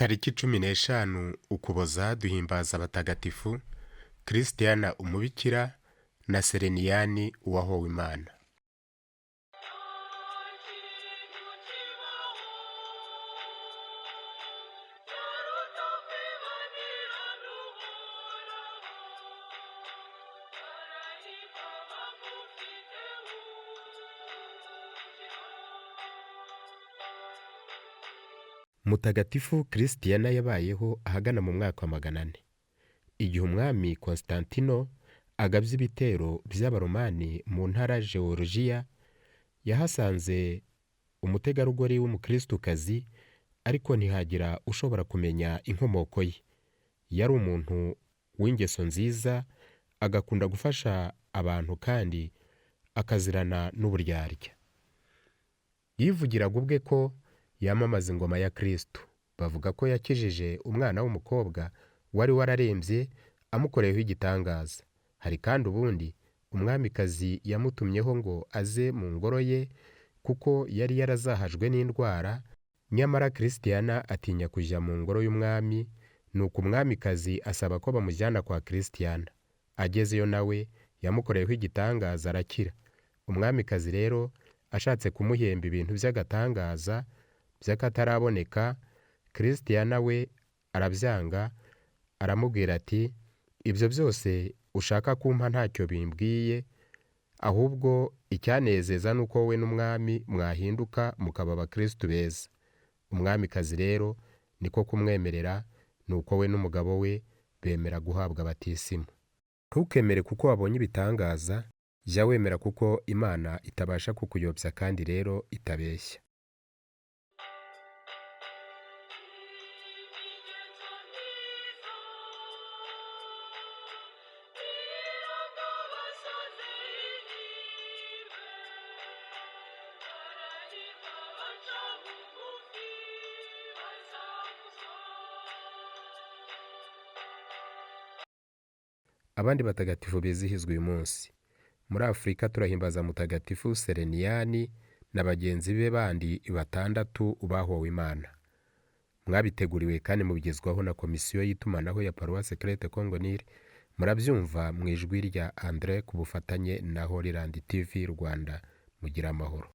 Tariki 15 Ukuboza duhimbaza abatagatifu Christiana umubikira na Sereniyani uwahowe Imana. Mutagatifu Christiana yabayeho ahagana mu mwaka wa 400 igihe umwami Constantino agabye ibitero by'abaromani mu ntara Georgia. Yahasanze umutegarugori w'umukristokazi, ariko ntihagira ushobora kumenya inkomoko ye. Yari umuntu w'ingeso nziza, agakunda gufasha abantu kandi akazirana n'uburyarya. Yivugiraga ubwe ko yamamaza ingoma ya Kristo. Bavuga ko yakijije umwana w'umukobwa wari wararembye amukoreyeho igitangaza. Hari kandi ubundi umwamikazi yamutumyeho ngo aze mu ngoro ye kuko yari yarazahajwe n'indwara, nyamara Christiana atinya kujya mu ngoro y'umwami, nuko umwamikazi asaba ko bamujyana kwa Christiana. Agezeyo nawe yamukoreyeho igitangaza arakira. Umwamikazi rero ashatse kumuhemba ibintu by'agatangaza by'akataraboneka, Christiana we arabyanga, aramubwira ati ibyo byose ushaka kumpa ntacyo bimbwiye, ahubwo icyanezeza nuko wowe n'umwami mwahinduka mukaba abakristo beza. Umwamikazi rero niko kumwemerera, nuko we n'umugabo we bemera guhabwa batisimu. Ntukemere kuko wabonye ibitangaza, jya wemera kuko Imana itabasha kukuyobya kandi rero itabeshya. Abandi batagatifu bizihizwa uyu munsi. Muri Afurika turahimbaza mutagatifu Sereniyani na bagenzi be bandi 6 bahowe Imana. Mwabiteguriwe kandi mubigezwaho na komisiyo y'itumanaho ya Paroisse Crete Congo Nil. Murabyumva mu ijwi rya André ku bufatanye na Holyland TV Rwanda. Mugira amahoro.